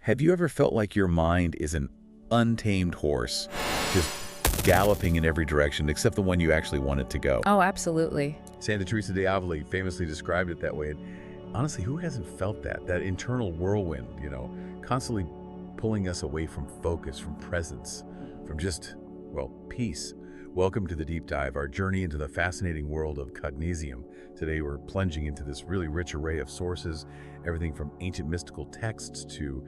Have you ever felt like your mind is an untamed horse, just galloping in every direction except the one you actually want it to go? Oh, absolutely. Santa Teresa de Avila famously described it that way. And honestly, who hasn't felt that? That internal whirlwind, constantly pulling us away from focus, from presence, from just, well, peace. Welcome to the Deep Dive, our journey into the fascinating world of cognisium. Today we're plunging into this really rich array of sources, everything from ancient mystical texts to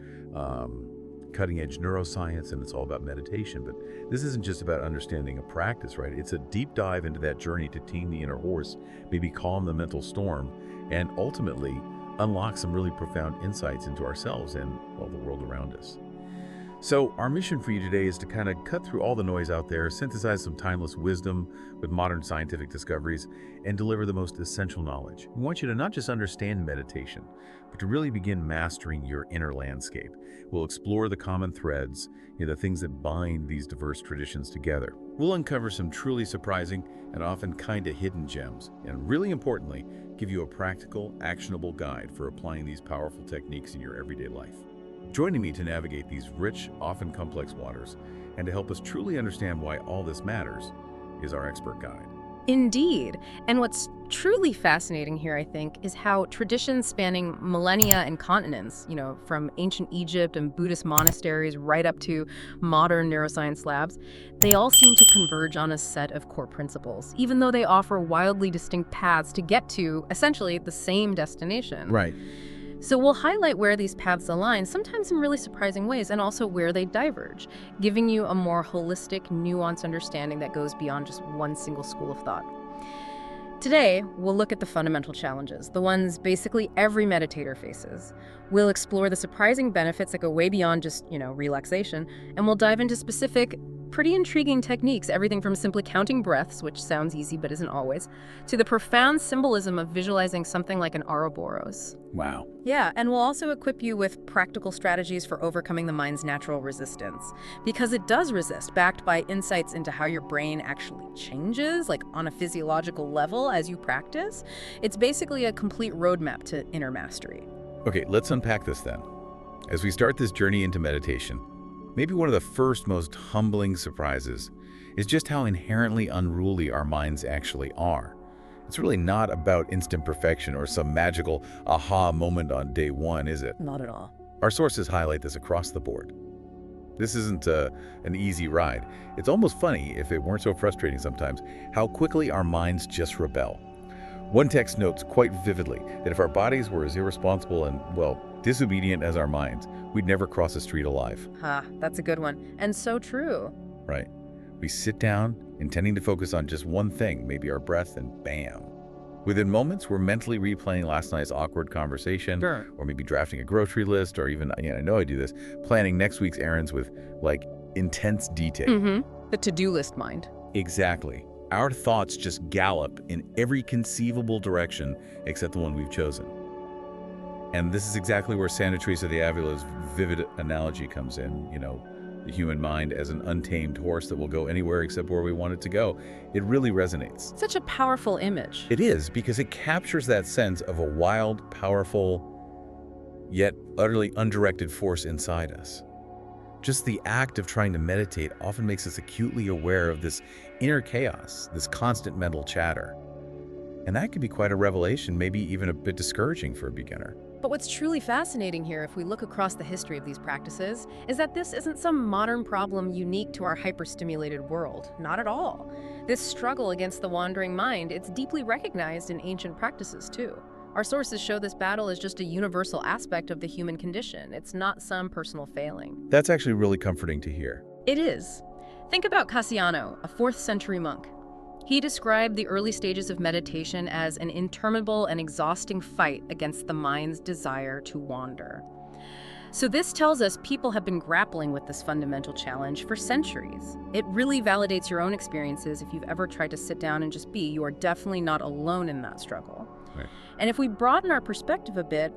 cutting-edge neuroscience, and it's all about meditation. But this isn't just about understanding a practice, right? It's a deep dive into that journey to tame the inner horse, maybe calm the mental storm, and ultimately unlock some really profound insights into ourselves and, well, the world around us. So our mission for you today is to kind of cut through all the noise out there, synthesize some timeless wisdom with modern scientific discoveries, and deliver the most essential knowledge. We want you to not just understand meditation, but to really begin mastering your inner landscape. We'll explore the common threads, the things that bind these diverse traditions together. We'll uncover some truly surprising and often kind of hidden gems, and really importantly, give you a practical, actionable guide for applying these powerful techniques in your everyday life. Joining me to navigate these rich, often complex waters, and to help us truly understand why all this matters, is our expert guide. Indeed. And what's truly fascinating here, I think, is how traditions spanning millennia and continents, from ancient Egypt and Buddhist monasteries right up to modern neuroscience labs, they all seem to converge on a set of core principles, even though they offer wildly distinct paths to get to, essentially, the same destination. Right. So we'll highlight where these paths align, sometimes in really surprising ways, and also where they diverge, giving you a more holistic, nuanced understanding that goes beyond just one single school of thought. Today, we'll look at the fundamental challenges, the ones basically every meditator faces. We'll explore the surprising benefits that go way beyond just, relaxation, and we'll dive into specific, pretty intriguing techniques, everything from simply counting breaths, which sounds easy but isn't always, to the profound symbolism of visualizing something like an Ouroboros. Wow. Yeah, and we'll also equip you with practical strategies for overcoming the mind's natural resistance. Because it does resist, backed by insights into how your brain actually changes, like on a physiological level as you practice. It's basically a complete roadmap to inner mastery. Okay, let's unpack this then. As we start this journey into meditation, maybe one of the first most humbling surprises is just how inherently unruly our minds actually are. It's really not about instant perfection or some magical aha moment on day one, is it? Not at all. Our sources highlight this across the board. This isn't an easy ride. It's almost funny, if it weren't so frustrating sometimes, how quickly our minds just rebel. One text notes quite vividly that if our bodies were as irresponsible and, well, disobedient as our minds, we'd never cross a street alive. That's a good one. And so true. Right. We sit down, intending to focus on just one thing, maybe our breath, and bam. Within moments, we're mentally replaying last night's awkward conversation, Sure. or maybe drafting a grocery list, or even, I know I do this, planning next week's errands with, intense detail. The to-do list mind. Exactly. Our thoughts just gallop in every conceivable direction except the one we've chosen. And this is exactly where Santa Teresa de Avila's vivid analogy comes in, the human mind as an untamed horse that will go anywhere except where we want it to go. It really resonates. Such a powerful image. It is, because it captures that sense of a wild, powerful, yet utterly undirected force inside us. Just the act of trying to meditate often makes us acutely aware of this inner chaos, this constant mental chatter. And that can be quite a revelation, maybe even a bit discouraging for a beginner. But what's truly fascinating here, if we look across the history of these practices, is that this isn't some modern problem unique to our hyperstimulated world. Not at all. This struggle against the wandering mind, it's deeply recognized in ancient practices too. Our sources show this battle is just a universal aspect of the human condition. It's not some personal failing. That's actually really comforting to hear. It is. Think about Cassiano, a 4th century monk. He described the early stages of meditation as an interminable and exhausting fight against the mind's desire to wander. So this tells us people have been grappling with this fundamental challenge for centuries. It really validates your own experiences. If you've ever tried to sit down and just be, you are definitely not alone in that struggle. Right. And if we broaden our perspective a bit,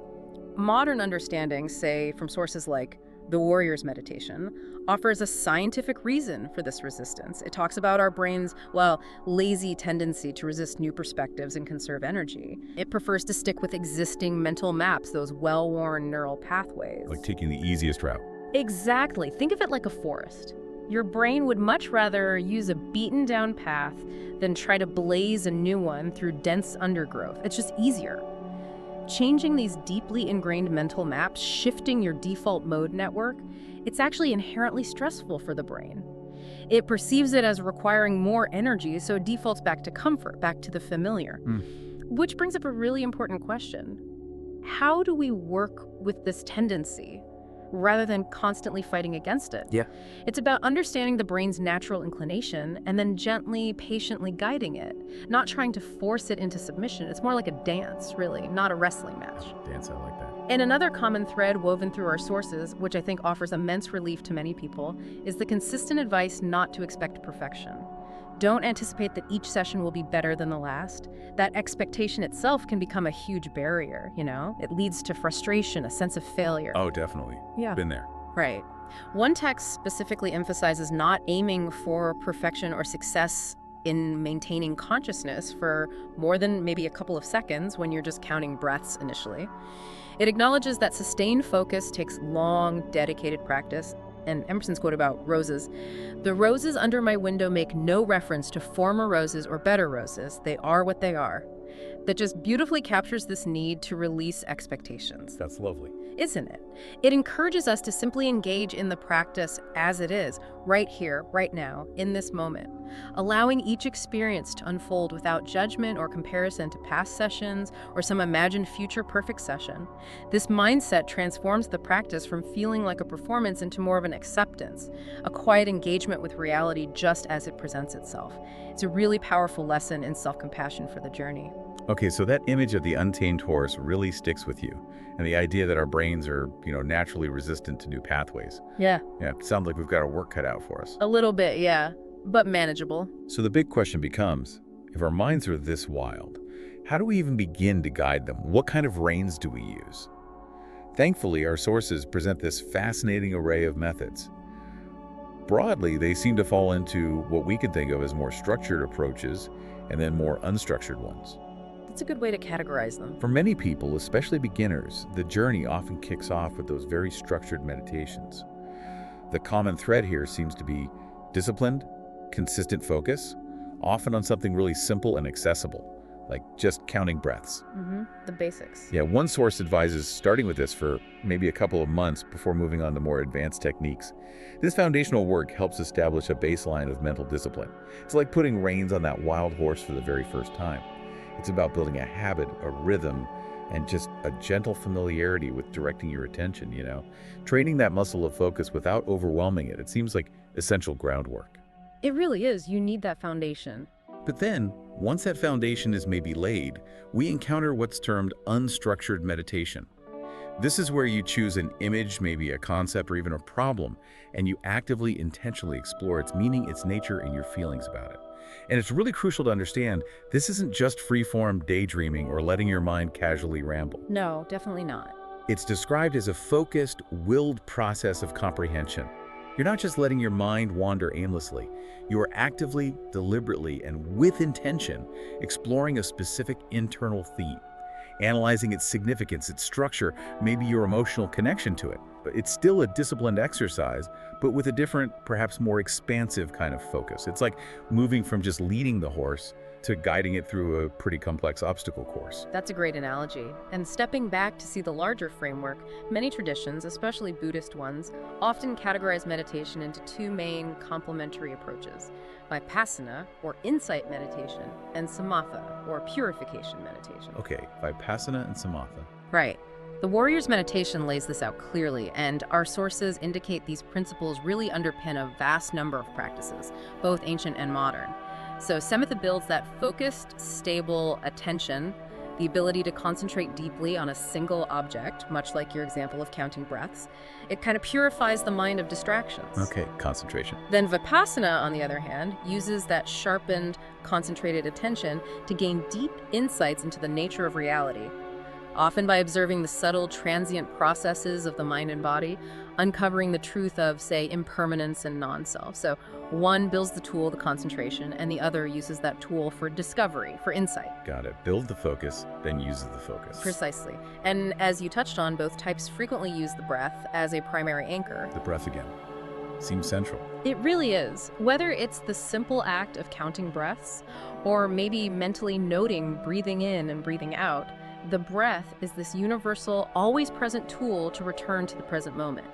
Modern understanding, say from sources like the Warrior's Meditation, offers a scientific reason for this resistance. It talks about our brain's, well, lazy tendency to resist new perspectives and conserve energy. It prefers to stick with existing mental maps, those well-worn neural pathways. Like taking the easiest route. Exactly. Think of it like a forest. Your brain would much rather use a beaten-down path than try to blaze a new one through dense undergrowth. It's just easier. Changing these deeply ingrained mental maps, shifting your default mode network, it's actually inherently stressful for the brain. It perceives it as requiring more energy, so it defaults back to comfort, back to the familiar. Which brings up a really important question. How do we work with this tendency rather than constantly fighting against it? Yeah. It's about understanding the brain's natural inclination and then gently, patiently guiding it, not trying to force it into submission. It's more like a dance, really, not a wrestling match. Dance, I like that. And another common thread woven through our sources, which I think offers immense relief to many people, is the consistent advice not to expect perfection. Don't anticipate that each session will be better than the last. That expectation itself can become a huge barrier, you know? It leads to frustration, a sense of failure. Oh, definitely. Yeah. Been there. Right. One text specifically emphasizes not aiming for perfection or success in maintaining consciousness for more than maybe a couple of seconds when you're just counting breaths initially. It acknowledges that sustained focus takes long, dedicated practice. And Emerson's quote about roses, "The roses under my window make no reference to former roses or better roses. They are what they are." That just beautifully captures this need to release expectations. That's lovely. Isn't it? It encourages us to simply engage in the practice as it is, right here, right now, in this moment, allowing each experience to unfold without judgment or comparison to past sessions or some imagined future perfect session. This mindset transforms the practice from feeling like a performance into more of an acceptance, a quiet engagement with reality just as it presents itself. It's a really powerful lesson in self-compassion for the journey. Okay, so that image of the untamed horse really sticks with you, and the idea that our brains are, naturally resistant to new pathways. Yeah. Yeah, it sounds like we've got our work cut out for us. A little bit, yeah, but manageable. So the big question becomes, if our minds are this wild, how do we even begin to guide them? What kind of reins do we use? Thankfully, our sources present this fascinating array of methods. Broadly, they seem to fall into what we could think of as more structured approaches and then more unstructured ones. That's a good way to categorize them. For many people, especially beginners, the journey often kicks off with those very structured meditations. The common thread here seems to be disciplined, consistent focus, often on something really simple and accessible, like just counting breaths. The basics. Yeah, one source advises starting with this for maybe a couple of months before moving on to more advanced techniques. This foundational work helps establish a baseline of mental discipline. It's like putting reins on that wild horse for the very first time. It's about building a habit, a rhythm, and just a gentle familiarity with directing your attention, Training that muscle of focus without overwhelming it. It seems like essential groundwork. It really is. You need that foundation. But then, once that foundation is maybe laid, we encounter what's termed unstructured meditation. This is where you choose an image, maybe a concept, or even a problem, and you actively, intentionally explore its meaning, its nature, and your feelings about it. And it's really crucial to understand this isn't just free-form daydreaming or letting your mind casually ramble. No, definitely not. It's described as a focused, willed process of comprehension. You're not just letting your mind wander aimlessly. You are actively, deliberately, and with intention exploring a specific internal theme, analyzing its significance, its structure, maybe your emotional connection to it. But it's still a disciplined exercise, but with a different, perhaps more expansive kind of focus. It's like moving from just leading the horse to guiding it through a pretty complex obstacle course. That's a great analogy. And stepping back to see the larger framework, many traditions, especially Buddhist ones, often categorize meditation into two main complementary approaches: vipassana, or insight meditation, and samatha, or purification meditation. Okay, vipassana and samatha. Right. The Warrior's Meditation lays this out clearly, and our sources indicate these principles really underpin a vast number of practices, both ancient and modern. So samatha builds that focused, stable attention, the ability to concentrate deeply on a single object, much like your example of counting breaths. It kind of purifies the mind of distractions. Okay, concentration. Then vipassana, on the other hand, uses that sharpened, concentrated attention to gain deep insights into the nature of reality. often by observing the subtle, transient processes of the mind and body, uncovering the truth of, say, impermanence and non-self. So one builds the tool, the concentration, and the other uses that tool for discovery, for insight. Got it. Build the focus, then uses the focus. Precisely. And as you touched on, both types frequently use the breath as a primary anchor. The breath again. Seems central. It really is. Whether it's the simple act of counting breaths, or maybe mentally noting breathing in and breathing out, the breath is this universal, always present tool to return to the present moment.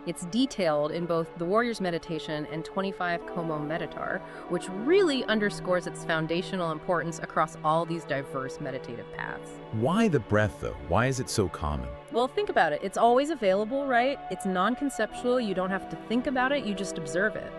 It's detailed in both the Warrior's Meditation and 25 Como Meditar, which really underscores its foundational importance across all these diverse meditative paths. Why the breath, though? Why is it so common? Well, think about it. It's always available, right? It's non-conceptual. You don't have to think about it. You just observe it.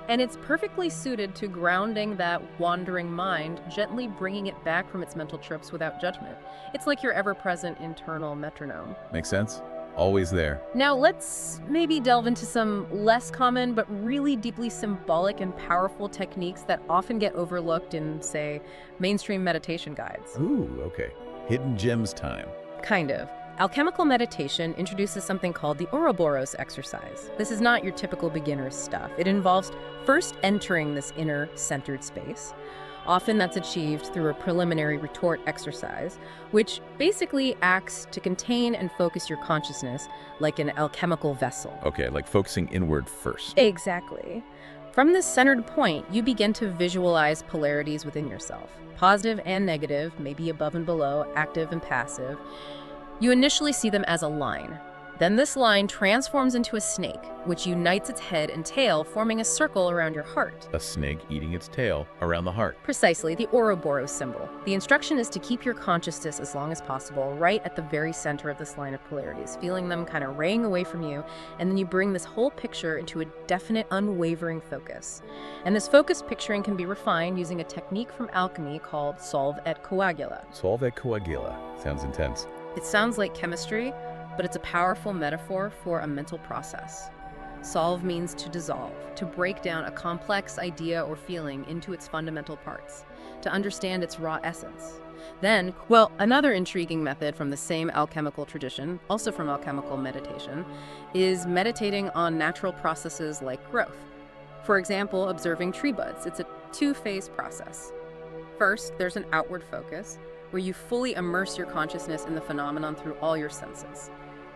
And it's perfectly suited to grounding that wandering mind, gently bringing it back from its mental trips without judgment. It's like your ever-present internal metronome. Makes sense? Always there. Now let's maybe delve into some less common but really deeply symbolic and powerful techniques that often get overlooked in, say, mainstream meditation guides. Ooh, okay. Hidden gems time. Kind of. Alchemical meditation introduces something called the Ouroboros exercise. This is not your typical beginner's stuff. It involves first entering this inner centered space. Often that's achieved through a preliminary retort exercise, which basically acts to contain and focus your consciousness like an alchemical vessel. Okay, like focusing inward first. Exactly. From this centered point, you begin to visualize polarities within yourself, positive and negative, maybe above and below, active and passive. You initially see them as a line. Then this line transforms into a snake, which unites its head and tail, forming a circle around your heart. A snake eating its tail around the heart. Precisely, the Ouroboros symbol. The instruction is to keep your consciousness as long as possible right at the very center of this line of polarities, feeling them kind of raying away from you, and then you bring this whole picture into a definite, unwavering focus. And this focus picturing can be refined using a technique from alchemy called solve et coagula. Solve et coagula. Sounds intense. It sounds like chemistry, but it's a powerful metaphor for a mental process. Solve means to dissolve, to break down a complex idea or feeling into its fundamental parts, to understand its raw essence. Then, well, another intriguing method from the same alchemical tradition, also from alchemical meditation, is meditating on natural processes like growth. For example, observing tree buds. It's a two-phase process. First, there's an outward focus, where you fully immerse your consciousness in the phenomenon through all your senses.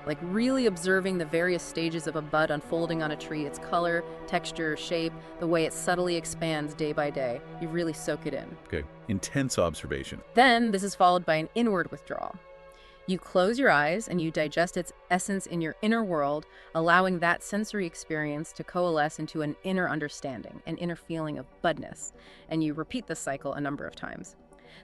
Like really observing the various stages of a bud unfolding on a tree, its color, texture, shape, the way it subtly expands day by day. You really soak it in. Okay, intense observation. Then this is followed by an inward withdrawal. You close your eyes and you digest its essence in your inner world, allowing that sensory experience to coalesce into an inner understanding, an inner feeling of budness. And you repeat this cycle a number of times.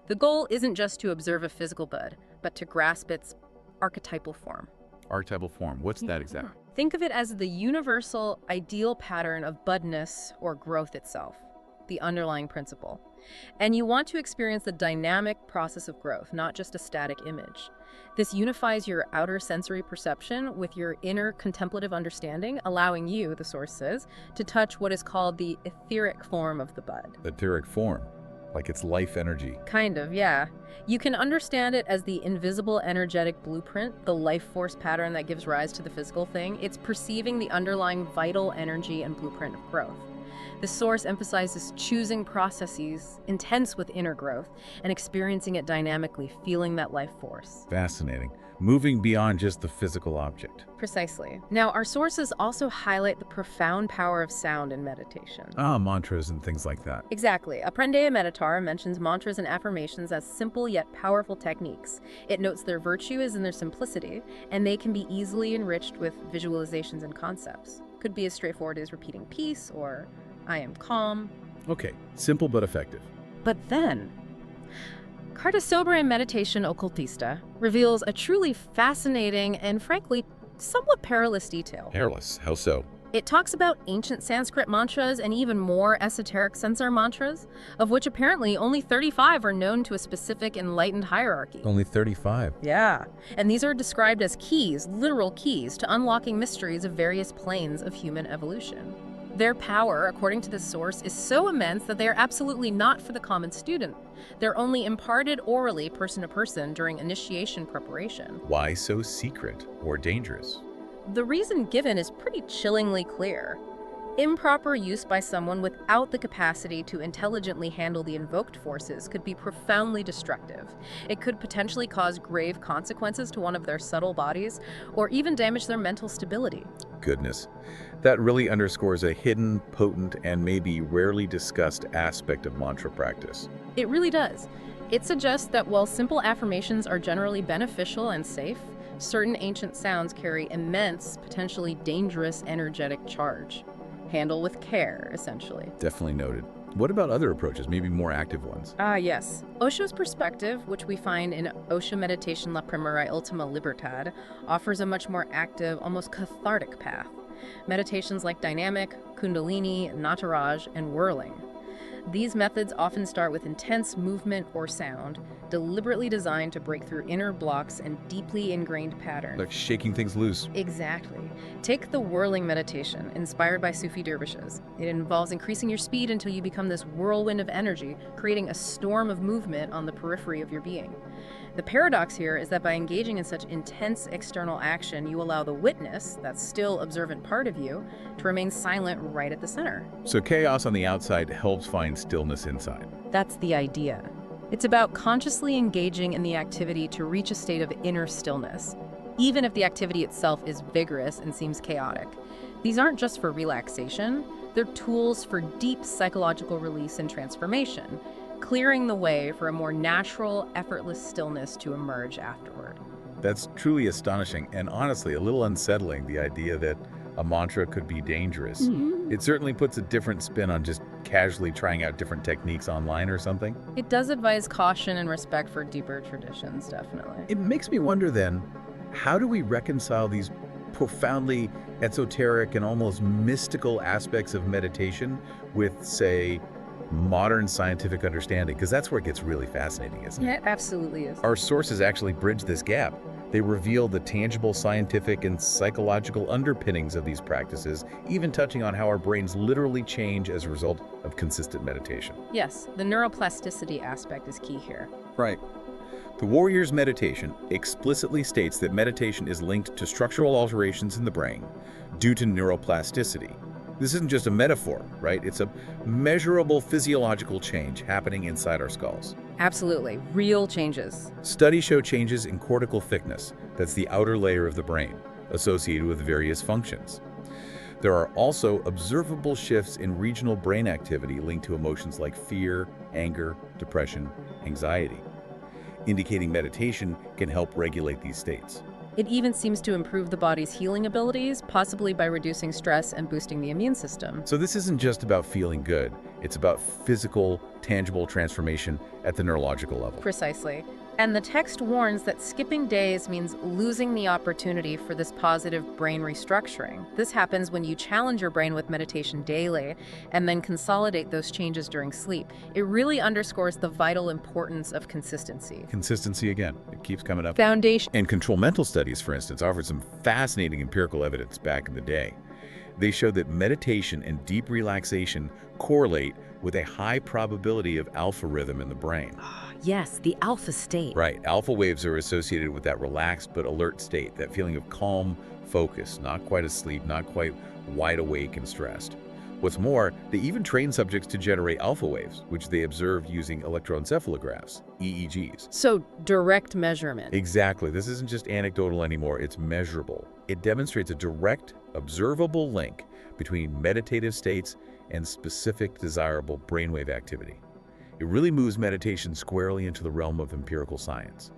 The goal isn't just to observe a physical bud, but to grasp its archetypal form. Archetypal form. What's that exactly? Think of it as the universal, ideal pattern of budness or growth itself, the underlying principle. And you want to experience the dynamic process of growth, not just a static image. This unifies your outer sensory perception with your inner contemplative understanding, allowing you, the source says, to touch what is called the etheric form of the bud. Etheric form. Like it's life energy. Kind of, yeah. You can understand it as the invisible energetic blueprint, the life force pattern that gives rise to the physical thing. It's perceiving the underlying vital energy and blueprint of growth. The source emphasizes choosing processes intense with inner growth and experiencing it dynamically, feeling that life force. Fascinating. Moving beyond just the physical object. Precisely. Now, our sources also highlight the profound power of sound in meditation. Mantras and things like that. Exactly. Aprende a Meditar mentions mantras and affirmations as simple yet powerful techniques. It notes their virtue is in their simplicity, and they can be easily enriched with visualizations and concepts. Could be as straightforward as repeating peace or I am calm. Okay, simple but effective. But then, Carta Sobre Meditation Occultista reveals a truly fascinating and, frankly, somewhat perilous detail. Perilous? How so? It talks about ancient Sanskrit mantras and even more esoteric sensor mantras, of which apparently only 35 are known to a specific enlightened hierarchy. Only 35. Yeah, and these are described as keys, literal keys, to unlocking mysteries of various planes of human evolution. Their power, according to this source, is so immense that they are absolutely not for the common student. They're only imparted orally, person to person, during initiation preparation. Why so secret or dangerous? The reason given is pretty chillingly clear. Improper use by someone without the capacity to intelligently handle the invoked forces could be profoundly destructive. It could potentially cause grave consequences to one of their subtle bodies, or even damage their mental stability. Goodness. That really underscores a hidden, potent, and maybe rarely discussed aspect of mantra practice. It really does. It suggests that while simple affirmations are generally beneficial and safe, certain ancient sounds carry immense, potentially dangerous energetic charge. Handle with care, essentially. Definitely noted. What about other approaches, maybe more active ones? Yes. Osho's perspective, which we find in Osho Meditation La Primera y Ultima Libertad, offers a much more active, almost cathartic path. Meditations like dynamic, kundalini, nataraj, and whirling. These methods often start with intense movement or sound, deliberately designed to break through inner blocks and deeply ingrained patterns. Like shaking things loose. Exactly. Take the whirling meditation, inspired by Sufi dervishes. It involves increasing your speed until you become this whirlwind of energy, creating a storm of movement on the periphery of your being. The paradox here is that by engaging in such intense external action, you allow the witness, that still observant part of you, to remain silent right at the center. So chaos on the outside helps find stillness inside. That's the idea. It's about consciously engaging in the activity to reach a state of inner stillness, even if the activity itself is vigorous and seems chaotic. These aren't just for relaxation, they're tools for deep psychological release and transformation, clearing the way for a more natural, effortless stillness to emerge afterward. That's truly astonishing and honestly a little unsettling, the idea that a mantra could be dangerous. It certainly puts a different spin on just casually trying out different techniques online or something. It does advise caution and respect for deeper traditions, definitely. It makes me wonder then, how do we reconcile these profoundly esoteric and almost mystical aspects of meditation with, say, modern scientific understanding? Because that's where it gets really fascinating, isn't it? Yeah, it absolutely is. Our sources actually bridge this gap. They reveal the tangible scientific and psychological underpinnings of these practices, even touching on how our brains literally change as a result of consistent meditation. Yes, the neuroplasticity aspect is key here. Right. The Warrior's Meditation explicitly states that meditation is linked to structural alterations in the brain due to neuroplasticity. This isn't just a metaphor, right? It's a measurable physiological change happening inside our skulls. Absolutely. Real changes. Studies show changes in cortical thickness, that's the outer layer of the brain, associated with various functions. There are also observable shifts in regional brain activity linked to emotions like fear, anger, depression, anxiety, indicating meditation can help regulate these states. It even seems to improve the body's healing abilities, possibly by reducing stress and boosting the immune system. So this isn't just about feeling good, it's about physical, tangible transformation at the neurological level. Precisely. And the text warns that skipping days means losing the opportunity for this positive brain restructuring. This happens when you challenge your brain with meditation daily and then consolidate those changes during sleep. It really underscores the vital importance of consistency. Consistency again, it keeps coming up. Foundation. And control mental studies, for instance, offered some fascinating empirical evidence back in the day. They showed that meditation and deep relaxation correlate with a high probability of alpha rhythm in the brain. Yes, the alpha state. Right, alpha waves are associated with that relaxed but alert state, that feeling of calm focus, not quite asleep, not quite wide awake and stressed. What's more, they even trained subjects to generate alpha waves, which they observed using electroencephalographs, EEGs. So, direct measurement. Exactly. This isn't just anecdotal anymore, it's measurable. It demonstrates a direct, observable link between meditative states and specific desirable brainwave activity. It really moves meditation squarely into the realm of empirical science,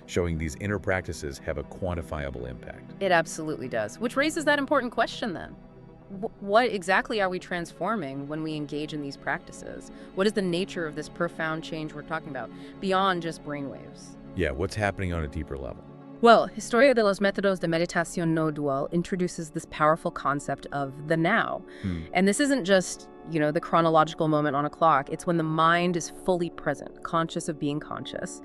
showing these inner practices have a quantifiable impact. It absolutely does, which raises that important question then. What exactly are we transforming when we engage in these practices? What is the nature of this profound change we're talking about, beyond just brainwaves? Yeah, what's happening on a deeper level? Well, Historia de los Métodos de Meditación No Dual introduces this powerful concept of the now. And this isn't just, the chronological moment on a clock. It's when the mind is fully present, conscious of being conscious.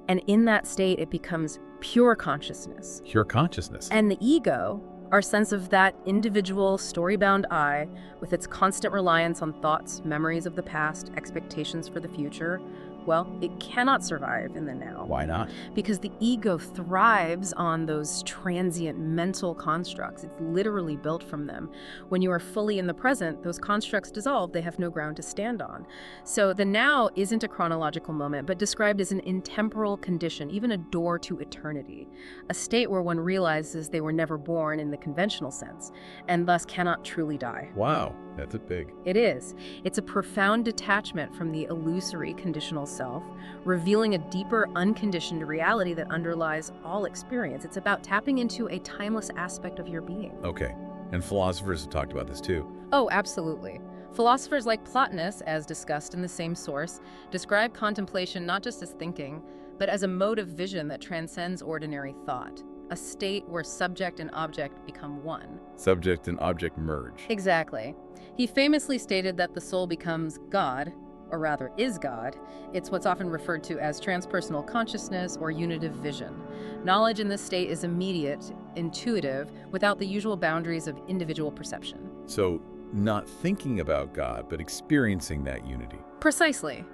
And in that state, it becomes pure consciousness. Pure consciousness. And the ego, Our sense of that individual, story-bound I, with its constant reliance on thoughts, memories of the past, expectations for the future, well, it cannot survive in the now. Why not? Because the ego thrives on those transient mental constructs. It's literally built from them. When you are fully in the present, those constructs dissolve. They have no ground to stand on. So the now isn't a chronological moment, but described as an intemporal condition, even a door to eternity, a state where one realizes they were never born in the conventional sense, and thus cannot truly die. Wow, that's a big. It is. It's a profound detachment from the illusory conditional self, revealing a deeper, unconditioned reality that underlies all experience. It's about tapping into a timeless aspect of your being. Okay, and philosophers have talked about this too. Oh, absolutely. Philosophers like Plotinus, as discussed in the same source, describe contemplation not just as thinking, but as a mode of vision that transcends ordinary thought, a state where subject and object become one. Subject and object merge. Exactly. He famously stated that the soul becomes God, or rather is God. It's what's often referred to as transpersonal consciousness or unitive vision. Knowledge in this state is immediate, intuitive, without the usual boundaries of individual perception. So, not thinking about God, but experiencing that unity. Precisely.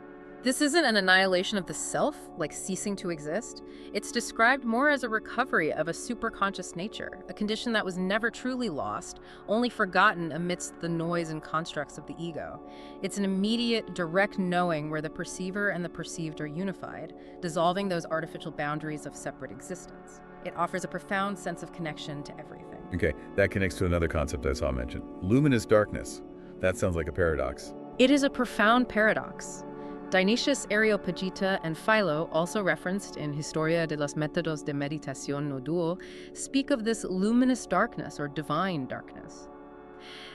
This isn't an annihilation of the self, like ceasing to exist. It's described more as a recovery of a superconscious nature, a condition that was never truly lost, only forgotten amidst the noise and constructs of the ego. It's an immediate, direct knowing where the perceiver and the perceived are unified, dissolving those artificial boundaries of separate existence. It offers a profound sense of connection to everything. Okay, that connects to another concept I saw mentioned. Luminous darkness. That sounds like a paradox. It is a profound paradox. Dionysius Areopagita and Philo, also referenced in Historia de los Métodos de Meditación no Duo, speak of this luminous darkness or divine darkness.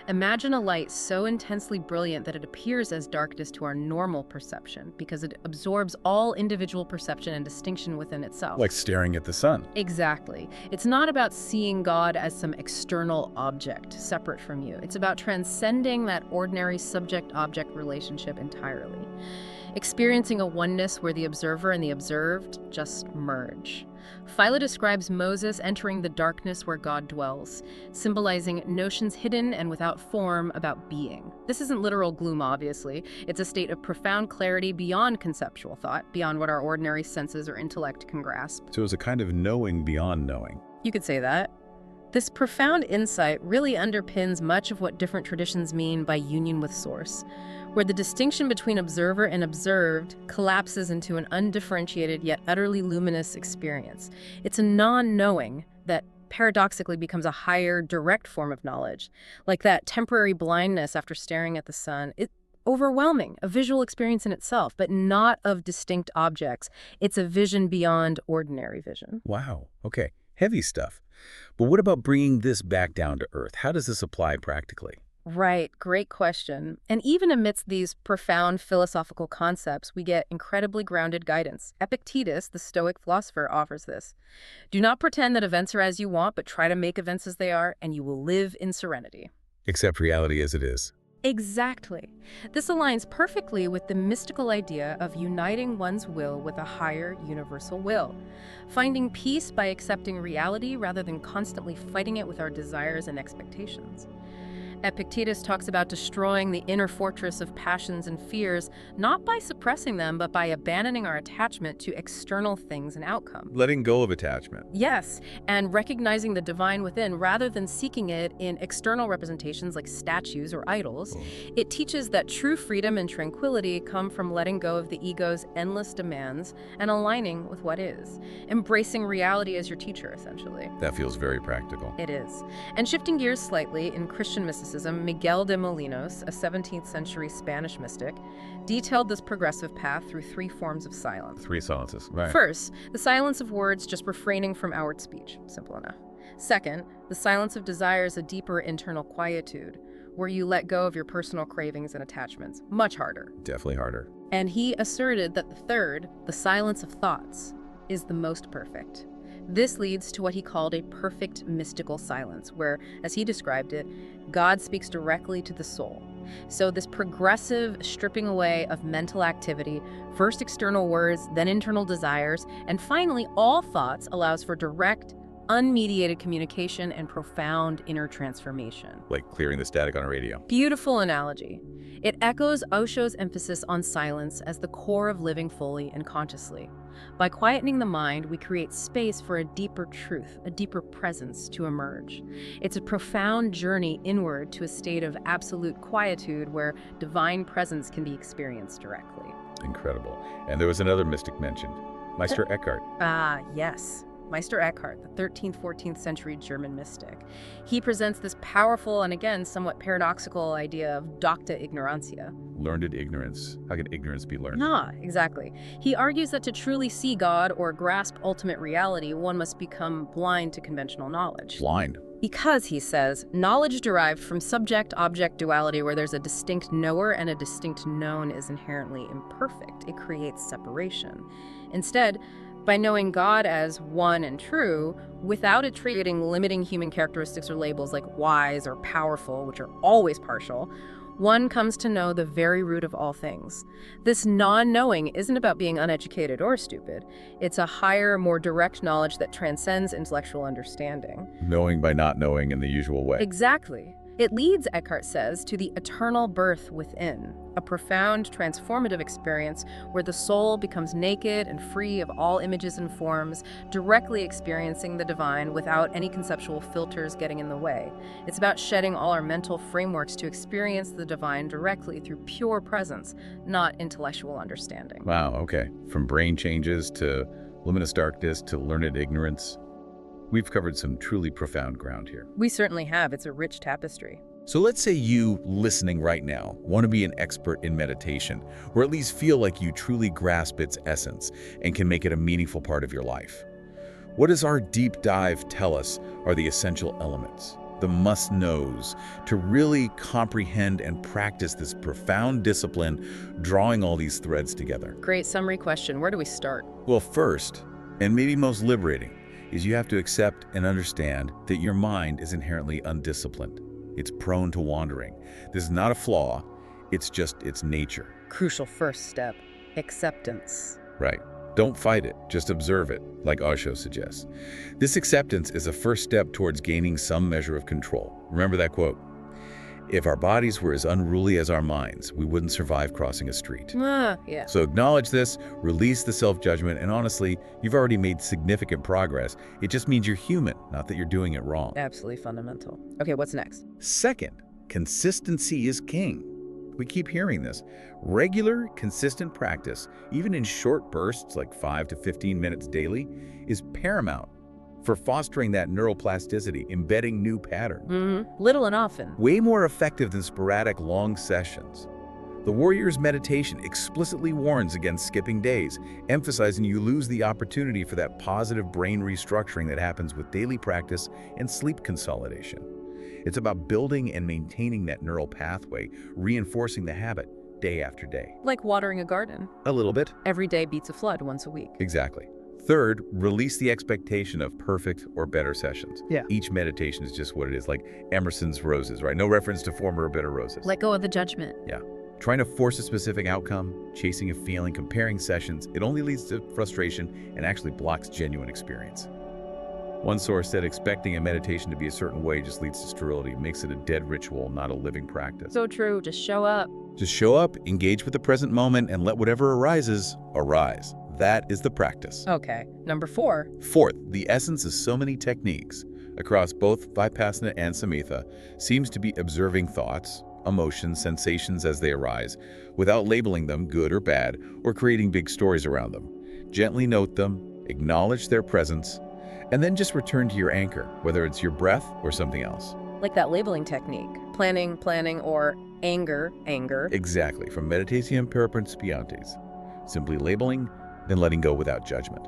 Imagine a light so intensely brilliant that it appears as darkness to our normal perception because it absorbs all individual perception and distinction within itself. Like staring at the sun. Exactly. It's not about seeing God as some external object separate from you. It's about transcending that ordinary subject-object relationship entirely. Experiencing a oneness where the observer and the observed just merge. Philo describes Moses entering the darkness where God dwells, symbolizing notions hidden and without form about being. This isn't literal gloom, obviously. It's a state of profound clarity beyond conceptual thought, beyond what our ordinary senses or intellect can grasp. So it's a kind of knowing beyond knowing. You could say that. This profound insight really underpins much of what different traditions mean by union with Source, where the distinction between observer and observed collapses into an undifferentiated yet utterly luminous experience. It's a non-knowing that paradoxically becomes a higher, direct form of knowledge, like that temporary blindness after staring at the sun. It's overwhelming, a visual experience in itself, but not of distinct objects. It's a vision beyond ordinary vision. Wow, okay, heavy stuff. But what about bringing this back down to earth? How does this apply practically? Right, great question. And even amidst these profound philosophical concepts, we get incredibly grounded guidance. Epictetus, the Stoic philosopher, offers this. Do not pretend that events are as you want, but try to make events as they are, and you will live in serenity. Accept reality as it is. Exactly. This aligns perfectly with the mystical idea of uniting one's will with a higher universal will, finding peace by accepting reality rather than constantly fighting it with our desires and expectations. Epictetus talks about destroying the inner fortress of passions and fears, not by suppressing them, but by abandoning our attachment to external things and outcomes. Letting go of attachment. Yes, and recognizing the divine within rather than seeking it in external representations like statues or idols. It teaches that true freedom and tranquility come from letting go of the ego's endless demands and aligning with what is. Embracing reality as your teacher, essentially. That feels very practical. It is. And shifting gears slightly, in Christian mysticism, Miguel de Molinos, a 17th century Spanish mystic, detailed this progressive path through three forms of silence. Three silences, right. First, the silence of words, just refraining from outward speech. Simple enough. Second, the silence of desires, a deeper internal quietude, where you let go of your personal cravings and attachments. Much harder. Definitely harder. And he asserted that the third, the silence of thoughts, is the most perfect. This leads to what he called a perfect mystical silence, where, as he described it, God speaks directly to the soul. So this progressive stripping away of mental activity, first external words, then internal desires, and finally all thoughts, allows for direct, unmediated communication and profound inner transformation. Like clearing the static on a radio. Beautiful analogy. It echoes Osho's emphasis on silence as the core of living fully and consciously. By quietening the mind, we create space for a deeper truth, a deeper presence to emerge. It's a profound journey inward to a state of absolute quietude where divine presence can be experienced directly. Incredible. And there was another mystic mentioned, Meister Eckhart. Ah, yes. Meister Eckhart, the 13th, 14th century German mystic. He presents this powerful and, again, somewhat paradoxical idea of docta ignorantia. Learned ignorance. How can ignorance be learned? Ah, exactly. He argues that to truly see God or grasp ultimate reality, one must become blind to conventional knowledge. Blind. Because, he says, knowledge derived from subject-object duality where there's a distinct knower and a distinct known is inherently imperfect. It creates separation. Instead, by knowing God as one and true, without attributing limiting human characteristics or labels like wise or powerful, which are always partial, one comes to know the very root of all things. This non-knowing isn't about being uneducated or stupid. It's a higher, more direct knowledge that transcends intellectual understanding. Knowing by not knowing in the usual way. Exactly. It leads, Eckhart says, to the eternal birth within, a profound transformative experience where the soul becomes naked and free of all images and forms, directly experiencing the divine without any conceptual filters getting in the way. It's about shedding all our mental frameworks to experience the divine directly through pure presence, not intellectual understanding. Wow, okay. From brain changes to luminous darkness to learned ignorance. We've covered some truly profound ground here. We certainly have. It's a rich tapestry. So let's say you, listening right now, want to be an expert in meditation, or at least feel like you truly grasp its essence and can make it a meaningful part of your life. What does our deep dive tell us are the essential elements, the must-knows, to really comprehend and practice this profound discipline, drawing all these threads together? Great summary question. Where do we start? Well, first, and maybe most liberating, is you have to accept and understand that your mind is inherently undisciplined. It's prone to wandering. This is not a flaw, it's just its nature. Crucial first step, acceptance. Right. Don't fight it, just observe it, like Osho suggests. This acceptance is a first step towards gaining some measure of control. Remember that quote? If our bodies were as unruly as our minds, we wouldn't survive crossing a street. Yeah. So acknowledge this, release the self-judgment, and honestly, you've already made significant progress. It just means you're human, not that you're doing it wrong. Absolutely fundamental. Okay, what's next? Second, consistency is king. We keep hearing this. Regular, consistent practice, even in short bursts like 5 to 15 minutes daily, is paramount for fostering that neuroplasticity, embedding new patterns. Little and often. Way more effective than sporadic long sessions. The Warrior's Meditation explicitly warns against skipping days, emphasizing you lose the opportunity for that positive brain restructuring that happens with daily practice and sleep consolidation. It's about building and maintaining that neural pathway, reinforcing the habit day after day. Like watering a garden. A little bit. Every day beats a flood once a week. Exactly. Third, release the expectation of perfect or better sessions. Yeah. Each meditation is just what it is, like Emerson's roses, right? No reference to former or bitter roses. Let go of the judgment. Yeah. Trying to force a specific outcome, chasing a feeling, comparing sessions, it only leads to frustration and actually blocks genuine experience. One source said expecting a meditation to be a certain way just leads to sterility, makes it a dead ritual, not a living practice. So true. Just show up. Just show up, engage with the present moment, and let whatever arises, arise. That is the practice. Okay. Number 4. Fourth, the essence of so many techniques across both Vipassana and Samatha seems to be observing thoughts, emotions, sensations as they arise, without labeling them good or bad or creating big stories around them. Gently note them, acknowledge their presence, and then just return to your anchor, whether it's your breath or something else. Like that labeling technique. Planning, or anger. Exactly, from Meditation per Principiantes. Simply labeling, then letting go without judgment.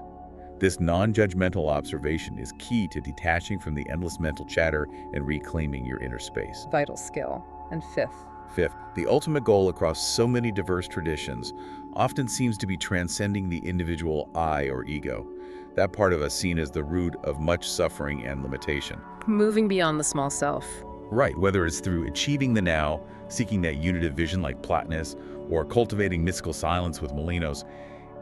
This non-judgmental observation is key to detaching from the endless mental chatter and reclaiming your inner space. Vital skill. And 5th. Fifth, the ultimate goal across so many diverse traditions often seems to be transcending the individual I or ego, that part of us seen as the root of much suffering and limitation. Moving beyond the small self. Right, whether it's through achieving the now, seeking that unitive vision like Plotinus, or cultivating mystical silence with Molinos,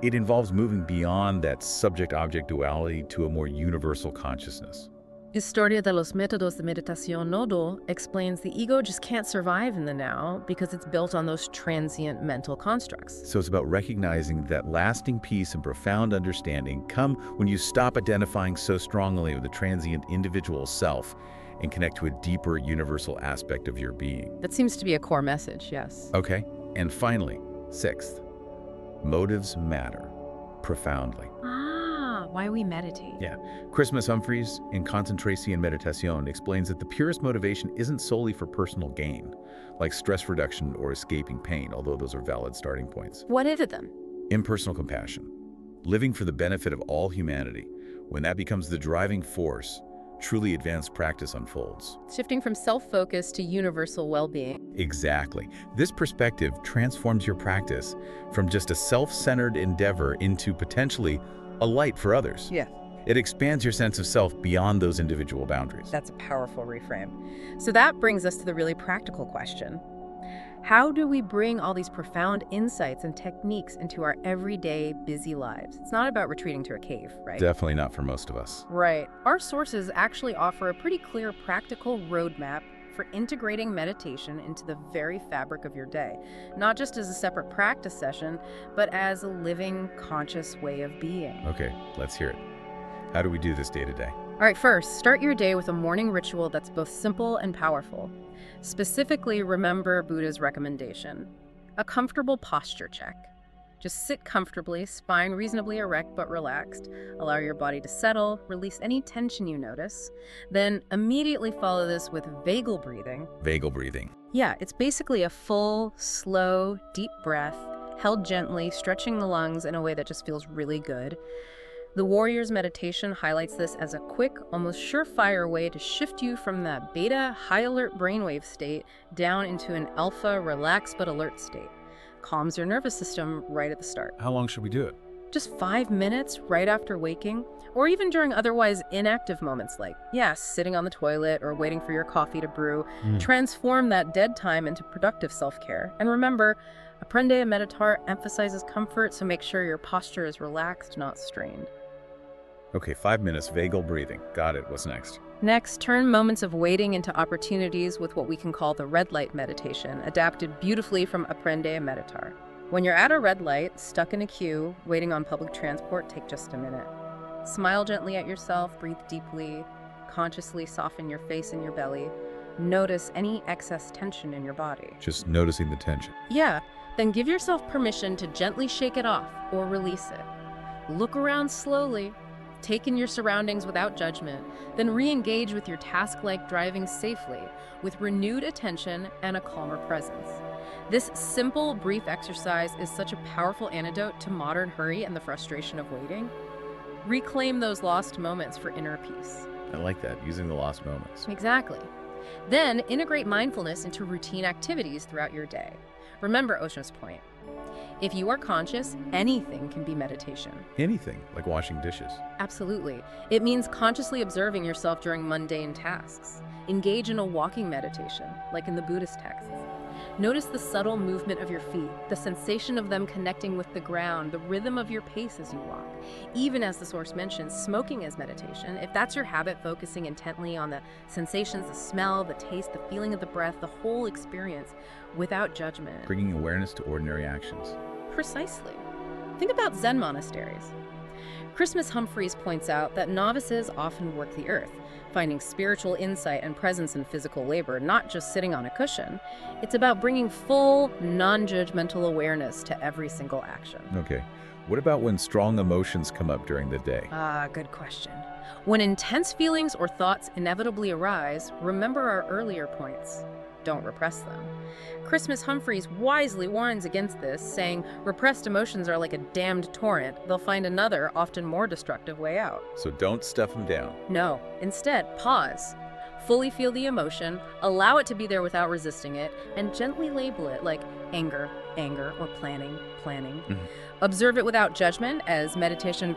It involves moving beyond that subject-object duality to a more universal consciousness. Historia de los métodos de meditación nodo explains the ego just can't survive in the now because it's built on those transient mental constructs. So it's about recognizing that lasting peace and profound understanding come when you stop identifying so strongly with the transient individual self and connect to a deeper universal aspect of your being. That seems to be a core message, yes. Okay, and finally, sixth, motives matter profoundly. Why we meditate. Yeah. Christmas Humphreys in Concentración y Meditación explains that the purest motivation isn't solely for personal gain, like stress reduction or escaping pain, although those are valid starting points. What is it then? Impersonal compassion, living for the benefit of all humanity. When that becomes the driving force, truly advanced practice unfolds. Shifting from self-focus to universal well-being. Exactly. This perspective transforms your practice from just a self-centered endeavor into potentially a light for others. Yeah. It expands your sense of self beyond those individual boundaries. That's a powerful reframe. So that brings us to the really practical question. How do we bring all these profound insights and techniques into our everyday busy lives? It's not about retreating to a cave, right? Definitely not for most of us. Right. Our sources actually offer a pretty clear practical roadmap for integrating meditation into the very fabric of your day, not just as a separate practice session, but as a living, conscious way of being. Okay, let's hear it. How do we do this day to day? All right, first, start your day with a morning ritual that's both simple and powerful. Specifically, remember Buddha's recommendation, a comfortable posture check. Just sit comfortably, spine reasonably erect but relaxed. Allow your body to settle, release any tension you notice. Then immediately follow this with vagal breathing. Vagal breathing. Yeah, it's basically a full, slow, deep breath, held gently, stretching the lungs in a way that just feels really good. The Warrior's Meditation highlights this as a quick, almost surefire way to shift you from that beta, high-alert brainwave state down into an alpha, relaxed but alert state. Calms your nervous system right at the start. How long should we do it? Just 5 minutes right after waking, or even during otherwise inactive moments like, sitting on the toilet or waiting for your coffee to brew. Transform that dead time into productive self-care. And remember, Aprende a Meditar emphasizes comfort, so make sure your posture is relaxed, not strained. Okay, 5 minutes, vagal breathing. Got it. What's next? Next, turn moments of waiting into opportunities with what we can call the red light meditation, adapted beautifully from Aprende a Meditar. When you're at a red light, stuck in a queue, waiting on public transport, take just a minute. Smile gently at yourself, breathe deeply, consciously soften your face and your belly. Notice any excess tension in your body. Just noticing the tension. Yeah, then give yourself permission to gently shake it off or release it. Look around slowly. Take in your surroundings without judgment, then re-engage with your task like driving safely, with renewed attention and a calmer presence. This simple, brief exercise is such a powerful antidote to modern hurry and the frustration of waiting. Reclaim those lost moments for inner peace. I like that, using the lost moments. Exactly. Then integrate mindfulness into routine activities throughout your day. Remember Osho's point. If you are conscious, anything can be meditation. Anything, like washing dishes. Absolutely. It means consciously observing yourself during mundane tasks. Engage in a walking meditation, like in the Buddhist texts. Notice the subtle movement of your feet, the sensation of them connecting with the ground, the rhythm of your pace as you walk. Even as the source mentions, smoking is meditation. If that's your habit, focusing intently on the sensations, the smell, the taste, the feeling of the breath, the whole experience, without judgment. Bringing awareness to ordinary actions. Precisely. Think about Zen monasteries. Christmas Humphreys points out that novices often work the earth, finding spiritual insight and presence in physical labor, not just sitting on a cushion. It's about bringing full, non-judgmental awareness to every single action. Okay. What about when strong emotions come up during the day? Good question. When intense feelings or thoughts inevitably arise, remember our earlier points. Don't repress them. Christmas Humphreys wisely warns against this, saying repressed emotions are like a dammed torrent. They'll find another, often more destructive way out. So don't stuff them down. No. Instead, pause. Fully feel the emotion, allow it to be there without resisting it, and gently label it like anger, or planning. Observe it without judgment as meditation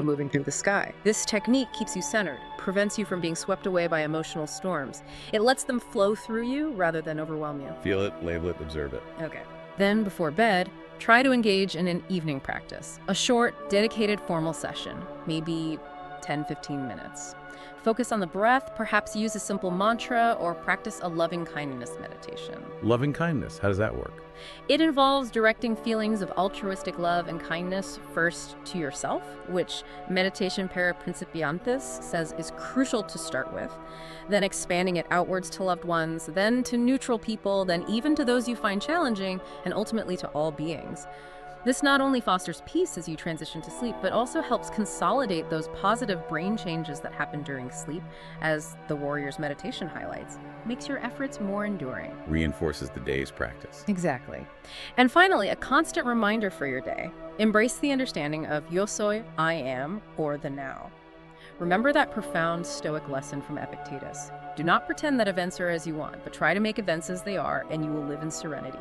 moving through the sky. This technique keeps you centered, prevents you from being swept away by emotional storms. It lets them flow through you rather than overwhelm you. Feel it, label it, observe it. Okay. Then, before bed, try to engage in an evening practice, a short, dedicated formal session, maybe 10-15 minutes. Focus on the breath, perhaps use a simple mantra, or practice a loving kindness meditation. Loving kindness, how does that work? It involves directing feelings of altruistic love and kindness first to yourself, which Meditation para Principiantes says is crucial to start with, then expanding it outwards to loved ones, then to neutral people, then even to those you find challenging, and ultimately to all beings. This not only fosters peace as you transition to sleep, but also helps consolidate those positive brain changes that happen during sleep, as the Warrior's Meditation highlights. Makes your efforts more enduring. Reinforces the day's practice. Exactly. And finally, a constant reminder for your day. Embrace the understanding of yo soy, I am, or the now. Remember that profound Stoic lesson from Epictetus. Do not pretend that events are as you want, but try to make events as they are, and you will live in serenity.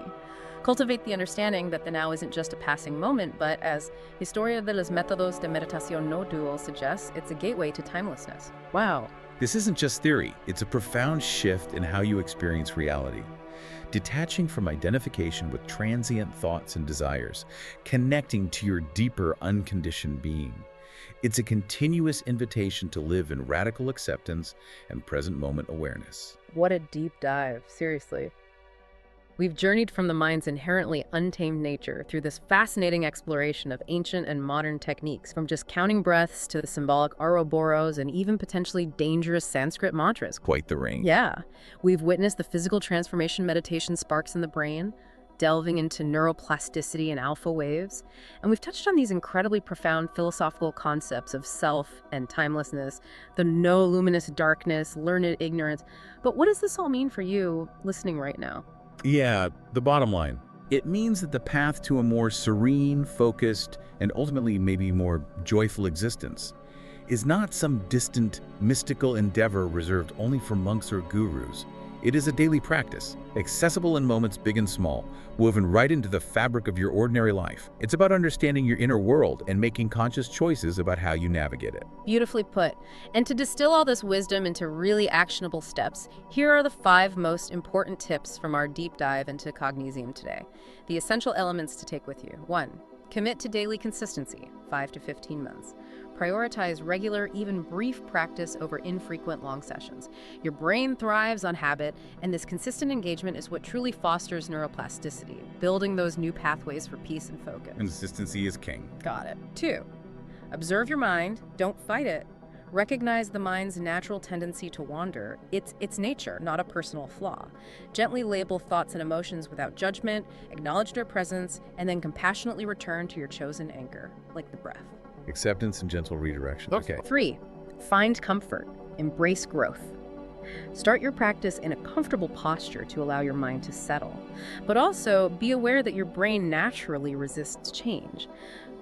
Cultivate the understanding that the now isn't just a passing moment, but as Historia de los Métodos de Meditación No Dual suggests, it's a gateway to timelessness. Wow. This isn't just theory, it's a profound shift in how you experience reality. Detaching from identification with transient thoughts and desires, connecting to your deeper, unconditioned being. It's a continuous invitation to live in radical acceptance and present moment awareness. What a deep dive, seriously. We've journeyed from the mind's inherently untamed nature through this fascinating exploration of ancient and modern techniques, from just counting breaths to the symbolic Ouroboros and even potentially dangerous Sanskrit mantras. Quite the range. Yeah. We've witnessed the physical transformation meditation sparks in the brain, delving into neuroplasticity and alpha waves, and we've touched on these incredibly profound philosophical concepts of self and timelessness, the no luminous darkness, learned ignorance. But what does this all mean for you listening right now? Yeah, the bottom line. It means that the path to a more serene, focused, and ultimately maybe more joyful existence is not some distant, mystical endeavor reserved only for monks or gurus. It is a daily practice, accessible in moments big and small, woven right into the fabric of your ordinary life. It's about understanding your inner world and making conscious choices about how you navigate it. Beautifully put. And to distill all this wisdom into really actionable steps, here are the 5 most important tips from our deep dive into Cognesium today. The essential elements to take with you. 1. Commit to daily consistency, 5 to 15 months. Prioritize regular, even brief practice over infrequent long sessions. Your brain thrives on habit, and this consistent engagement is what truly fosters neuroplasticity, building those new pathways for peace and focus. Consistency is king. Got it. 2. Observe your mind, don't fight it. Recognize the mind's natural tendency to wander. It's its nature, not a personal flaw. Gently label thoughts and emotions without judgment, acknowledge their presence, and then compassionately return to your chosen anchor, like the breath. Acceptance and gentle redirection. Okay. 3. Find comfort. Embrace growth. Start your practice in a comfortable posture to allow your mind to settle. But also, be aware that your brain naturally resists change.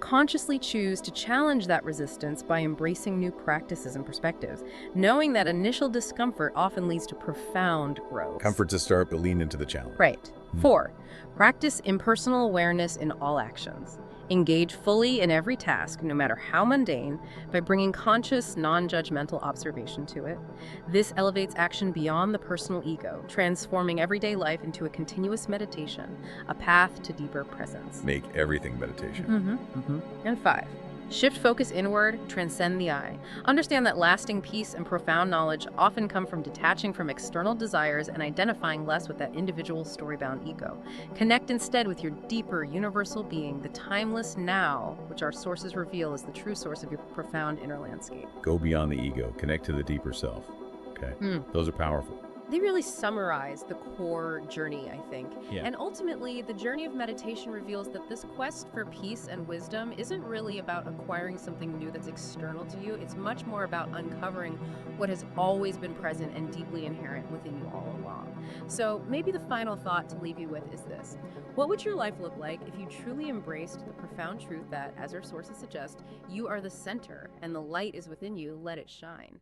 Consciously choose to challenge that resistance by embracing new practices and perspectives, knowing that initial discomfort often leads to profound growth. Comfort to start, but lean into the challenge. Right. 4. Practice impersonal awareness in all actions. Engage fully in every task, no matter how mundane, by bringing conscious, non-judgmental observation to it. This elevates action beyond the personal ego, transforming everyday life into a continuous meditation, a path to deeper presence. Make everything meditation. And 5. Shift focus inward, transcend the I. Understand that lasting peace and profound knowledge often come from detaching from external desires and identifying less with that individual story-bound ego. Connect instead with your deeper, universal being, the timeless now, which our sources reveal is the true source of your profound inner landscape. Go beyond the ego, connect to the deeper self. Okay, those are powerful. They really summarize the core journey, I think. Yeah. And ultimately, the journey of meditation reveals that this quest for peace and wisdom isn't really about acquiring something new that's external to you. It's much more about uncovering what has always been present and deeply inherent within you all along. So maybe the final thought to leave you with is this. What would your life look like if you truly embraced the profound truth that, as our sources suggest, you are the center and the light is within you, let it shine?